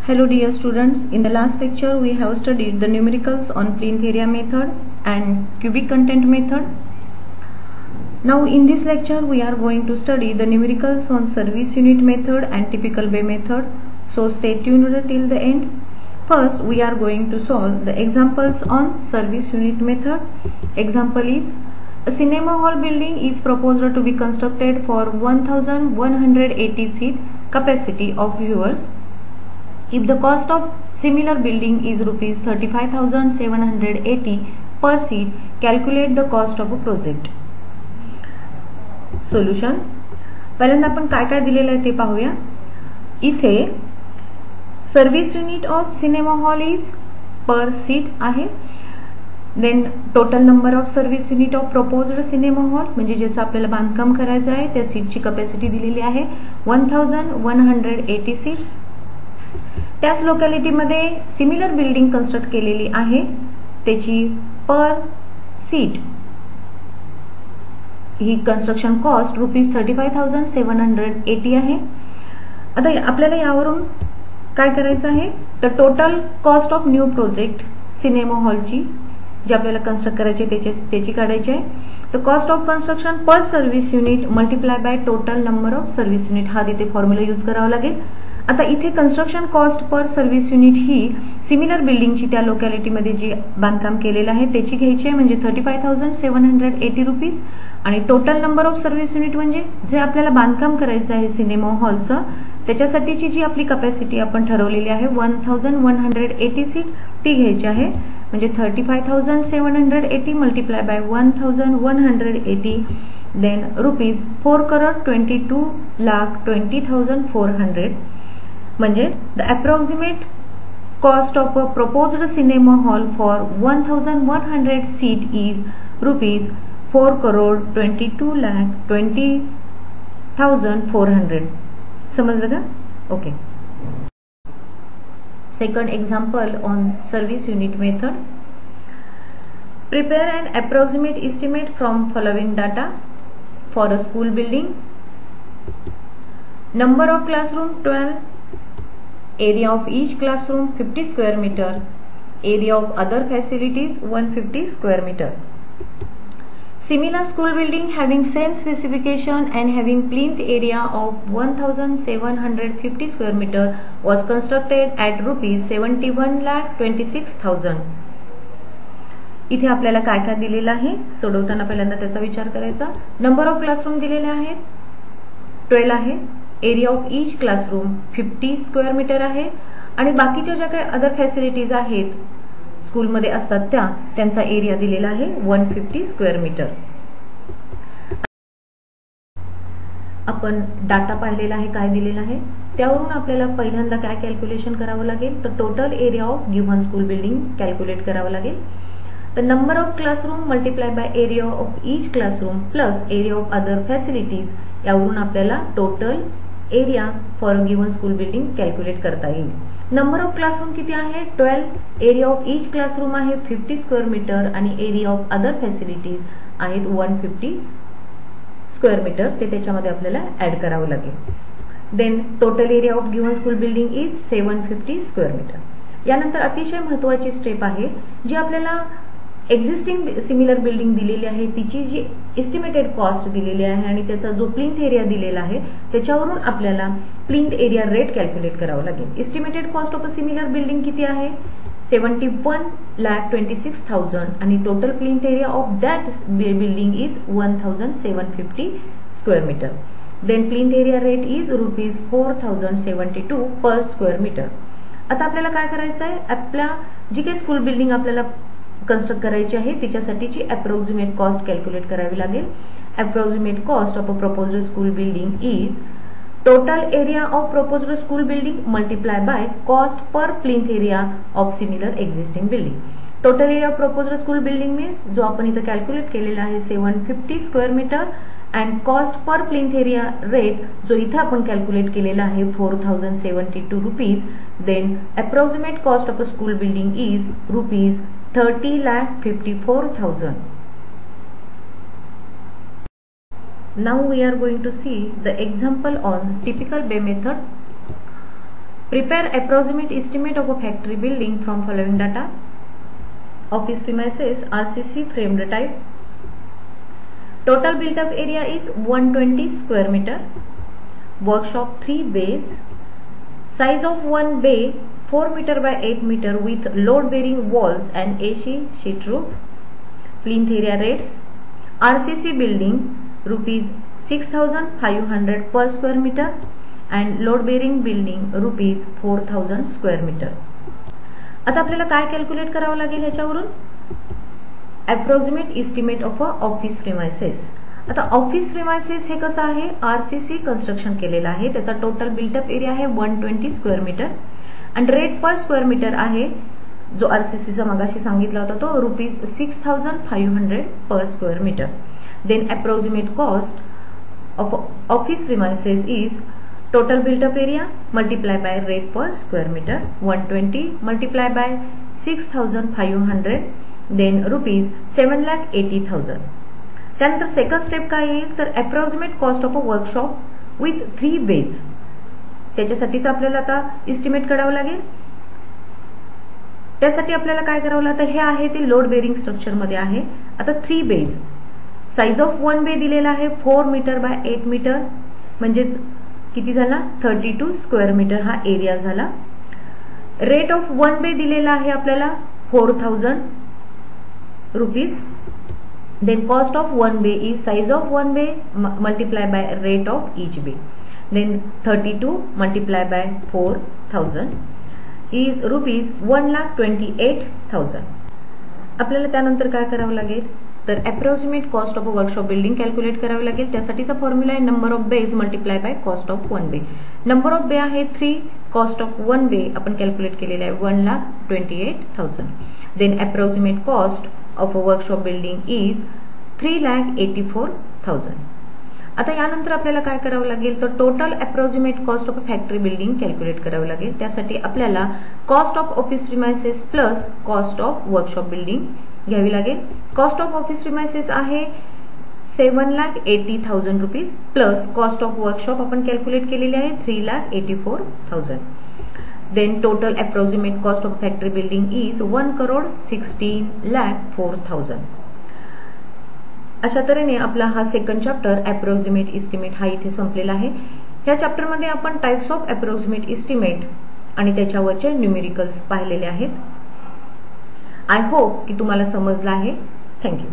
Hello dear students, in the last lecture we have studied the numericals on plinth area method and cubic content method. Now in this lecture we are going to study the numericals on service unit method and typical bay method. So stay tuned till the end. First we are going to solve the examples on service unit method. Example is, a cinema hall building is proposed to be constructed for 1180 seat capacity of viewers. If the cost of similar building is rupees 35,780 per seat, calculate the cost of a project. Solution. पहिल्यांदा आपण काय काय दिलेलं आहे ते पाहूया. इथे service unit of cinema hall is per seat आहे. Then total number of service unit of proposed cinema hall म्हणजे ज्याचं आपल्याला बांधकाम करायचं आहे त्या सीटची कॅपॅसिटी दिलेली आहे 1180 सीट्स. त्याच लोकॅलिटीमध्ये सिमिलर बिल्डिंग कन्स्ट्रक्ट केलेली आहे, त्याची पर सीट ही कन्स्ट्रक्शन कॉस्ट रुपीज 35,780 आहे. आता आपल्याला यावरून काय करायचं आहे, तर total cost of new project cinema हॉलची जी आपल्याला कन्स्ट्रक्ट करायची त्याची काढायची आहे. तर cost of construction per service unit multiply by total number of service unit हा तिथे फॉर्म्युला यूज करावा लागेल. आता इथे construction cost per service unit ही सिमिलर बिल्डिंगची त्या लोकॅलिटीमध्ये जी बांधकाम केलेलं आहे त्याची घ्यायची आहे, म्हणजे 35,780 रुपीज. आणि total number of service unit म्हणजे जे आपल्याला बांधकाम करायचं आहे सिनेमा हॉलचं त्याच्यासाठीची जी आपली कॅपॅसिटी आपण ठरवलेली आहे 1180 सीट ती घ्यायची आहे, म्हणजे 35,780 मल्टिप्लाय बाय 1180 देन रुपीज 4,22,20,400 म्हणजे the approximate cost of a proposed cinema hall for 1100 seat is rupees 4,22,20,400. समजलं का? Okay. Second example on service unit method. Prepare an approximate estimate from following data for a school building. Number of classroom 12, area of each classroom 50 square meter, area of other facilities 150 square meter. Similar school building having same specification and having plinth area of 1,750 square meter was constructed at rupees 71,26,000. इथे आपल्याला काय काय दिलेलं आहे सोडवताना पहिल्यांदा त्याचा विचार करायचा. नंबर ऑफ क्लासरूम दिलेले आहेत 12 आहे, area of each classroom 50 square metre आहे आणि बाकीच्या ज्या काही अदर फॅसिलिटीज आहेत स्कूलमध्ये असतात त्यांचा एरिया दिलेला आहे 150 स्क्वेअर मीटर. आपण डाटा पाहिलेला आहे, काय दिलेला आहे त्यावरून आपल्याला पहिल्यांदा काय कॅल्क्युलेशन करावं लागेल, तर total area of given school building calculate करावं लागेल. तर number of classroom multiply by area of each classroom plus area of other facilities यावरून आपल्याला total area for given school building calculate करता येईल. नंबर ऑफ क्लासरूम किती आहे 12, area of each classroom आहे 50 स्क्वेअर मीटर आणि एरिया ऑफ अदर फॅसिलिटीज आहेत 150 square metre, ते त्याच्यामध्ये आपल्याला ऍड करावं लागेल. Then total area of given school building is 750 square metre. यानंतर अतिशय महत्वाची स्टेप आहे जी आपल्याला एक्झिस्टिंग सिमिलर बिल्डिंग दिलेली आहे तिची जी एस्टिमेटेड कॉस्ट दिलेली आहे आणि त्याचा जो प्लिंथ एरिया दिलेला आहे त्याच्यावरून आपल्याला प्लिंथ एरिया रेट कॅल्क्युलेट करावं लागेल. Estimated cost of a similar building किती आहे 71,26,000 आणि total plinth area of that building is 1,750 square metre. Then plinth area rate is rupees 4,072 per square metre. आता आपल्याला काय करायचं आहे, आपल्या जी काही स्कूल बिल्डिंग आपल्याला कन्स्ट्रक्ट करायची आहे तिच्यासाठीची अप्रॉक्सिमेट कॉस्ट कॅल्क्युलेट करावी लागेल. Approximate cost of a proposed school building is total area of proposed school building multiply by cost per plinth area of similar existing building. Total area of proposed school building means जो आपण इथं calculate केलेला आहे 750 square metre and cost per plinth area rate जो इथं आपण calculate केलेला आहे 4,072 rupees. Then approximate cost of a school building is rupees 30,54,000. Now we are going to see the example on typical bay method. Prepare approximate estimate of a factory building from following data. Office premises RCC framed type. Total built up area is 120 square meter. Workshop 3 bays. Size of one bay 4 meter by 8 meter with load bearing walls and AC sheet roof. Plinth area rates. RCC building rupees 6,500 per square meter and load bearing building rupees 4,000 square meter. आता आपल्याला काय calculate करावं लागेल ह्याच्यावरून? Approximate estimate of a office premises. आता office premises हे कसं आहे, आरसीसी कन्स्ट्रक्शन केलेलं आहे, त्याचा टोटल बिल्टअप एरिया आहे 120 स्क्वेअर मीटर आणि रेट पर स्क्वेअर मीटर आहे जो आरसीसीचा मगाशी सांगितला होता तो rupees 6,500 per square metre. Then approximate cost of office premises is total built up area multiply by rate per square meter 120 multiply by 6,500 then rupees 7,80,000. त्यानंतर second step काय येईल तर approximate cost of a workshop with 3 bays. त्याच्यासाठीच आपल्याला आता estimate करावं लागेल. त्यासाठी आपल्याला काय करावं लागतं, हे आहे ते लोड बेरिंग स्ट्रक्चर मध्ये आहे. आता 3 beige, size of one bay दिलेला आहे 4 मीटर बाय 8 मीटर म्हणजेच किती झाला 32 स्क्वेअर मीटर हा एरिया झाला. रेट ऑफ वन बे दिलेला आहे आपल्याला 4,000 rupees. Then cost of one bay is size of one bay multiply by rate of each bay. Then 32 multiply by 4,000 is rupees 1,28,000. आपल्याला त्यानंतर काय करावं लागेल तर approximate cost of a workshop building calculate करावी लागेल. त्यासाठीचा फॉर्म्युला आहे number of bays multiply by cost of one bay. Number of बे आहे 3, कॉस्ट ऑफ वन बे आपण कॅल्क्युलेट केलेला आहे 1,28,000. Then approximate cost of a workshop building is 3,84,000. आता यानंतर आपल्याला काय करावं लागेल तर total approximate cost of a factory building calculate करावं लागेल. त्यासाठी आपल्याला cost of office premises plus cost of workshop building घ्यावी लागेल. कॉस्ट ऑफ ऑफिस प्रिमाइसेस आहे 7,80,000 rupees plus cost of workshop आपण कॅल्क्युलेट केलेली आहे 3,84,000. Then total approximate cost of factory building is 1,16,04,000. अशा तऱ्हेने आपला हा सेकंड चॅप्टर अप्रॉक्सिमेट इस्टिमेट हा इथे संपलेला आहे. ह्या चॅप्टरमध्ये आपण टाइप्स ऑफ अप्रॉक्सिमेट इस्टिमेट आणि त्याच्यावरचे न्यूमेरिकल्स पाहिलेले आहेत. आय होप की तुम्हाला समजलं आहे. थँक्यू.